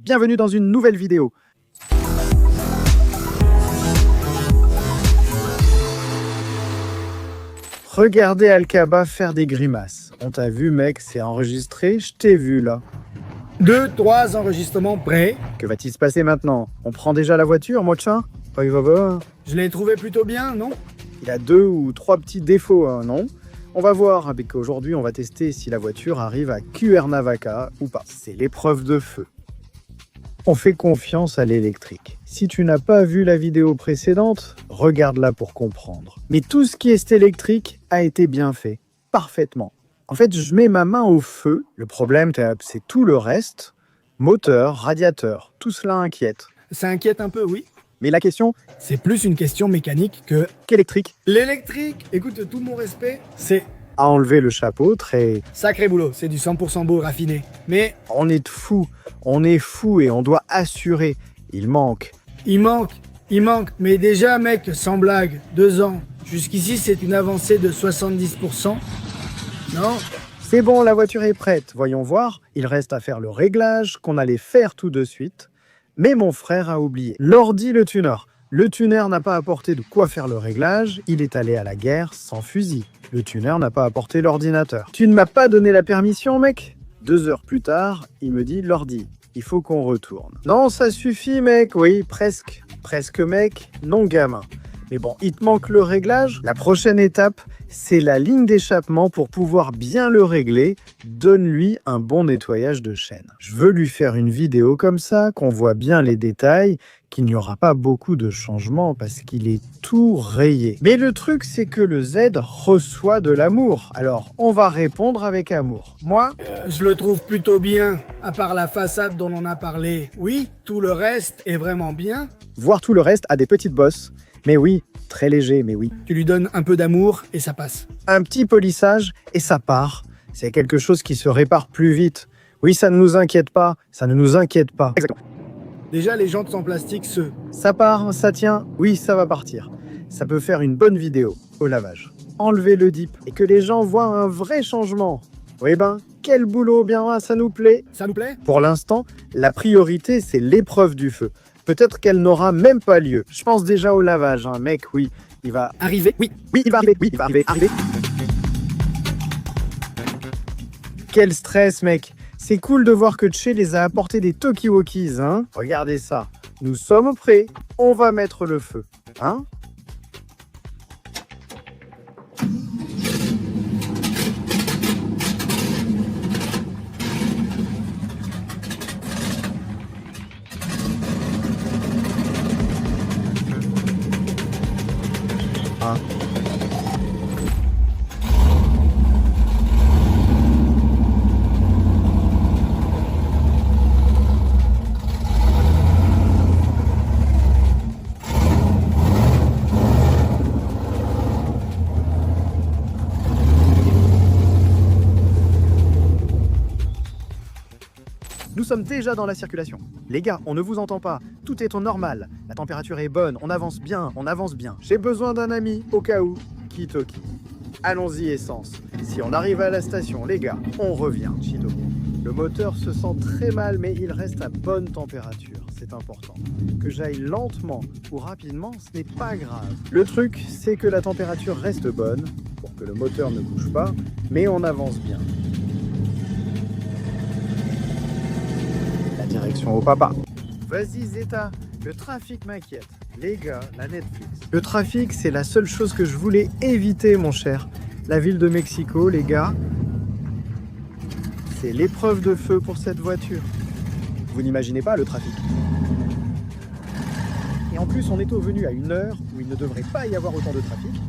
bienvenue dans une nouvelle vidéo. Regardez Alkaba faire des grimaces. On t'a vu mec, c'est enregistré, je t'ai vu là. 2, 3 enregistrements prêts. Que va-t-il se passer maintenant? On prend déjà la voiture, Mochin? Va. Je l'ai trouvé plutôt bien, non? Il a 2 ou 3 petits défauts, hein, non? On va voir, avec aujourd'hui on va tester si la voiture arrive à Cuernavaca ou pas. C'est l'épreuve de feu. On fait confiance à l'électrique. Si tu n'as pas vu la vidéo précédente, regarde-la pour comprendre. Mais tout ce qui est électrique a été bien fait, parfaitement. En fait, je mets ma main au feu. Le problème, c'est tout le reste. Moteur, radiateur, tout cela inquiète. Ça inquiète un peu, oui. Mais la question, C'est plus une question mécanique que... qu'électrique L'électrique, écoute, tout mon respect, c'est a enlevé le chapeau, très... sacré boulot, c'est du 100% beau raffiné. Mais On est fou et on doit assurer. Il manque. il manque. Mais déjà, mec, sans blague, 2 ans. Jusqu'ici, c'est une avancée de 70%. Non? C'est bon, la voiture est prête. Voyons voir. Il reste à faire le réglage qu'on allait faire tout de suite. Mais mon frère a oublié. L'ordi, le tuner. Le tuner n'a pas apporté de quoi faire le réglage. Il est allé à la guerre sans fusil. Le tuner n'a pas apporté l'ordinateur. Tu ne m'as pas donné la permission, mec? 2 heures plus tard, il me dit l'ordi. Il faut qu'on retourne. Non, ça suffit, mec. Oui, presque. Presque, mec. Non, gamin. Mais bon, il te manque le réglage. La prochaine étape, c'est la ligne d'échappement pour pouvoir bien le régler. Donne-lui un bon nettoyage de chaîne. Je veux lui faire une vidéo comme ça, qu'on voit bien les détails, qu'il n'y aura pas beaucoup de changements parce qu'il est tout rayé. Mais le truc, c'est que le Z reçoit de l'amour. Alors, on va répondre avec amour. Moi, Je le trouve plutôt bien, à part la façade dont on a parlé. Oui, tout le reste est vraiment bien. voir tout le reste a des petites bosses. Mais oui, très léger, mais oui. Tu lui donnes un peu d'amour et ça passe. Un petit polissage et ça part. C'est quelque chose qui se répare plus vite. Oui, ça ne nous inquiète pas. Ça ne nous inquiète pas. Exactement. Déjà, les jantes en plastique, Ça part, ça tient. Oui, ça va partir. Ça peut faire une bonne vidéo au lavage. Enlever le dip et que les gens voient un vrai changement. Oui ben, quel boulot, bien, ça nous plaît. ça nous plaît? Pour l'instant, la priorité, c'est l'épreuve du feu. Peut-être qu'elle n'aura même pas lieu. Je pense déjà au lavage, hein. Mec, oui, il va... Arrivé? Oui, il va arriver, oui, il va arriver. Quel stress, mec. C'est cool de voir que Che les a apporté des talkie-walkies, hein. Regardez ça. Nous sommes prêts. On va mettre le feu, hein. Hein. Nous sommes déjà dans la circulation. Les gars, on ne vous entend pas. Tout est au normal. La température est bonne. On avance bien. J'ai besoin d'un ami, au cas où. Kitoki. Allons-y, essence. Si on arrive à la station, les gars, on revient. Chido. Le moteur se sent très mal, mais il reste à bonne température. C'est important. Que j'aille lentement ou rapidement, ce n'est pas grave. Le truc, c'est que la température reste bonne, pour que le moteur ne bouge pas, mais on avance bien. Direction au papa. Vas-y Zeta, le trafic m'inquiète. Les gars, la Netflix. Le trafic, c'est la seule chose que je voulais éviter, mon cher. La ville de Mexico, les gars, c'est l'épreuve de feu pour cette voiture. Vous n'imaginez pas le trafic. Et en plus, on est venu à une heure où il ne devrait pas y avoir autant de trafic.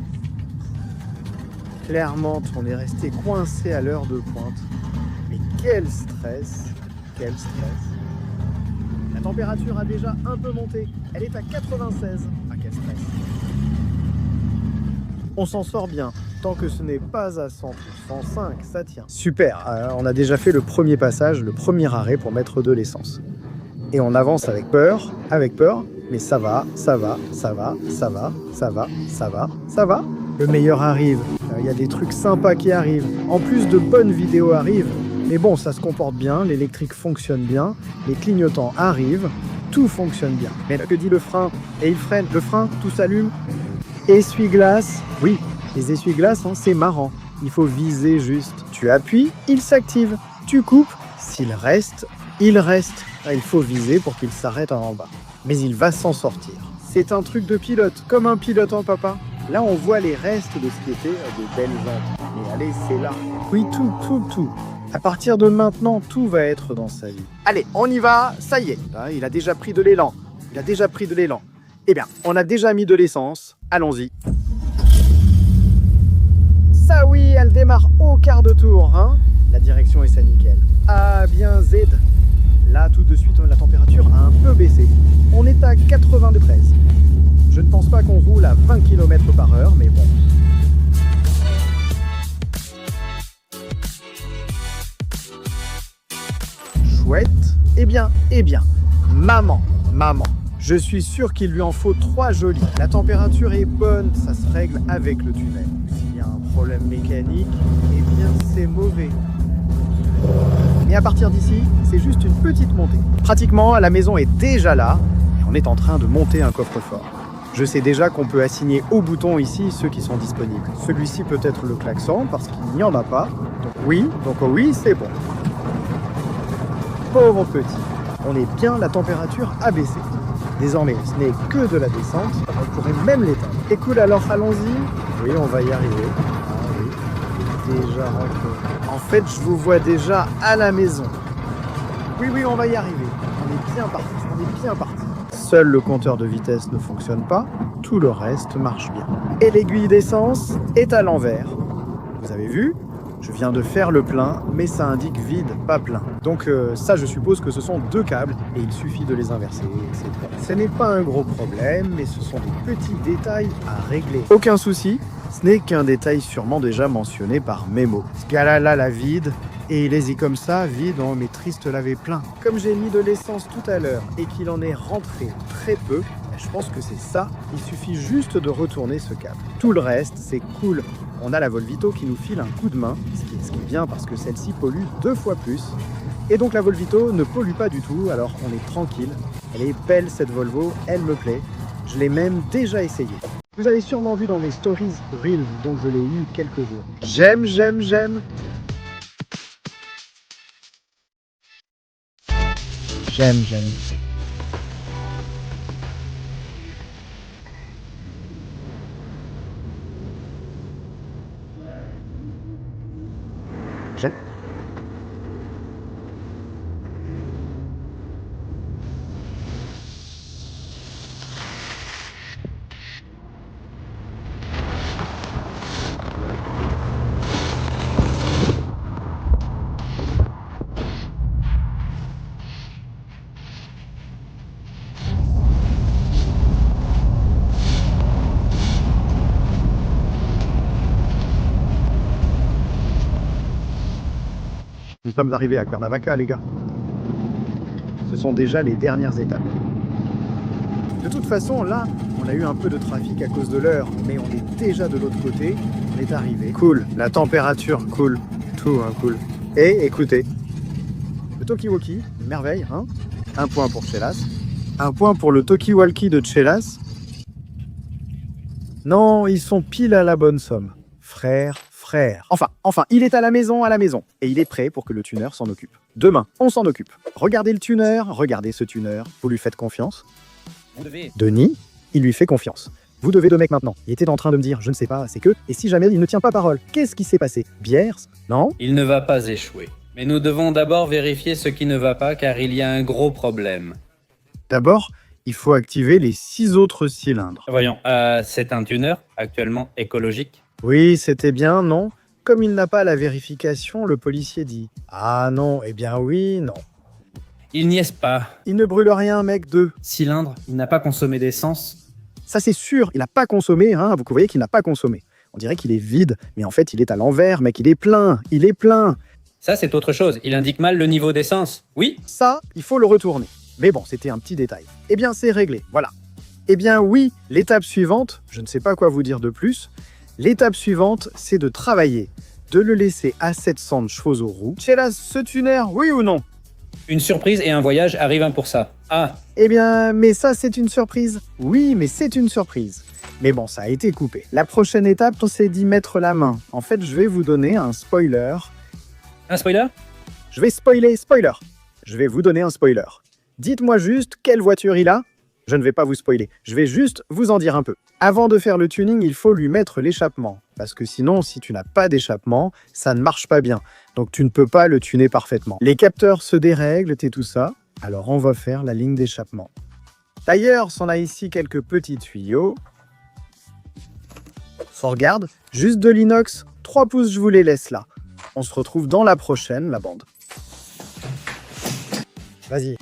Clairement, on est resté coincé à l'heure de pointe. Mais quel stress. Quel stress. La température a déjà un peu monté. Elle est à 96. Ah, quel stress. On s'en sort bien. Tant que ce n'est pas à 100 ou 105, ça tient. Super. On a déjà fait le premier passage, le premier arrêt pour mettre de l'essence. Et on avance avec peur, mais ça va. Le meilleur arrive. Il y a des trucs sympas qui arrivent. En plus, de bonnes vidéos arrivent. Mais bon, ça se comporte bien, l'électrique fonctionne bien, les clignotants arrivent, tout fonctionne bien. Mais que dit le frein? Et il freine, le frein, tout s'allume. Essuie-glace, oui, les essuie-glaces, hein, c'est marrant. Il faut viser juste. Tu appuies, il s'active. Tu coupes, s'il reste, il reste. Ah, il faut viser pour qu'il s'arrête en bas. Mais il va s'en sortir. C'est un truc de pilote, comme un pilote en papa. Là, on voit les restes de ce qui était de belles jantes. Mais allez, c'est là. Oui, tout. À partir de maintenant, tout va être dans sa vie. Allez, on y va, ça y est. Là, il a déjà pris de l'élan. Eh bien, on a déjà mis de l'essence. Allons-y. Ça oui, elle démarre au quart de tour, hein. La direction est ça nickel. Ah bien Z. Là, tout de suite, la température a un peu baissé. On est à 93. Je ne pense pas qu'on roule à 20 km/h, mais bon. Chouette. Eh bien, maman, je suis sûr qu'il lui en faut 3 jolis. La température est bonne, ça se règle avec le tunnel. S'il y a un problème mécanique, eh bien c'est mauvais. Mais à partir d'ici, c'est juste une petite montée. Pratiquement, la maison est déjà là et on est en train de monter un coffre-fort. Je sais déjà qu'on peut assigner au bouton ici ceux qui sont disponibles. Celui-ci peut être le klaxon parce qu'il n'y en a pas. Donc oui, c'est bon. Pauvre petit, on est bien, la température a baissé. Désormais, ce n'est que de la descente, on pourrait même l'éteindre. Et cool, alors allons-y. Oui, on va y arriver. Ah oui, déjà rentré. En fait, je vous vois déjà à la maison. Oui, on va y arriver. On est bien parti. Seul le compteur de vitesse ne fonctionne pas, tout le reste marche bien. Et l'aiguille d'essence est à l'envers. Vous avez vu ? Je viens de faire le plein, mais ça indique vide, pas plein. Donc ça, je suppose que ce sont 2 câbles, et il suffit de les inverser, etc. Ce n'est pas un gros problème, mais ce sont des petits détails à régler. Aucun souci, ce n'est qu'un détail sûrement déjà mentionné par Memo. Ce gars-là, la vide, et il est comme ça, vide, on mais triste l'avait plein. Comme j'ai mis de l'essence tout à l'heure, et qu'il en est rentré très peu, je pense que c'est ça, il suffit juste de retourner ce câble. Tout le reste, c'est cool. On a la Volvito qui nous file un coup de main, ce qui est bien parce que celle-ci pollue 2 fois plus. Et donc la Volvito ne pollue pas du tout, alors on est tranquille. Elle est belle cette Volvo, elle me plaît. Je l'ai même déjà essayée. Vous avez sûrement vu dans mes stories Reels, donc je l'ai eu quelques jours. J'aime. Nous sommes arrivés à Cuernavaca, les gars. Ce sont déjà les dernières étapes. De toute façon, là, on a eu un peu de trafic à cause de l'heure, mais on est déjà de l'autre côté. On est arrivé. Cool, la température, cool. Tout, hein, cool. Et écoutez, le Talkie-Walkie, une merveille, hein. 1 point pour Chelas. 1 point pour le Talkie-Walkie de Chelas. Non, ils sont pile à la bonne somme. Frère. Enfin, il est à la maison. Et il est prêt pour que le tuner s'en occupe. Demain, on s'en occupe. Regardez le tuner, regardez ce tuner. Vous lui faites confiance? Denis, il lui fait confiance. Vous devez 2 mecs maintenant. Il était en train de me dire, je ne sais pas, c'est que... Et si jamais il ne tient pas parole, qu'est-ce qui s'est passé? Bière? Non? Il ne va pas échouer. Mais nous devons d'abord vérifier ce qui ne va pas car il y a un gros problème. D'abord, il faut activer les 6 autres cylindres. Voyons, c'est un tuner, actuellement écologique. Oui, c'était bien, non? Comme il n'a pas la vérification, le policier dit « Ah non, eh bien oui, non. » Il n'y est pas. Il ne brûle rien, mec, 2. Cylindre, il n'a pas consommé d'essence. Ça c'est sûr, il n'a pas consommé, hein, vous voyez qu'il n'a pas consommé. On dirait qu'il est vide, mais en fait il est à l'envers, mec, il est plein. Ça c'est autre chose, il indique mal le niveau d'essence, oui. Ça, il faut le retourner. Mais bon, c'était un petit détail. Eh bien c'est réglé, voilà. Eh bien oui, l'étape suivante, je ne sais pas quoi vous dire de plus, l'étape suivante, c'est de travailler. de le laisser à 700 chevaux aux roues. Chélas, ce tuner, oui ou non? Une surprise et un voyage arrivent pour ça. Ah, Eh bien, mais ça, c'est une surprise. Oui, mais c'est une surprise. Mais bon, ça a été coupé. La prochaine étape, c'est d'y mettre la main. En fait, je vais vous donner un spoiler. un spoiler? Je vais spoiler, spoiler. Je vais vous donner un spoiler. Dites-moi juste quelle voiture il a. Je ne vais pas vous spoiler, je vais juste vous en dire un peu. Avant de faire le tuning, il faut lui mettre l'échappement. Parce que sinon, si tu n'as pas d'échappement, ça ne marche pas bien. Donc tu ne peux pas le tuner parfaitement. Les capteurs se dérèglent et tout ça. Alors on va faire la ligne d'échappement. D'ailleurs, on a ici quelques petits tuyaux. Ça regarde, juste de l'inox, 3 pouces, je vous les laisse là. On se retrouve dans la prochaine, la bande. Vas-y.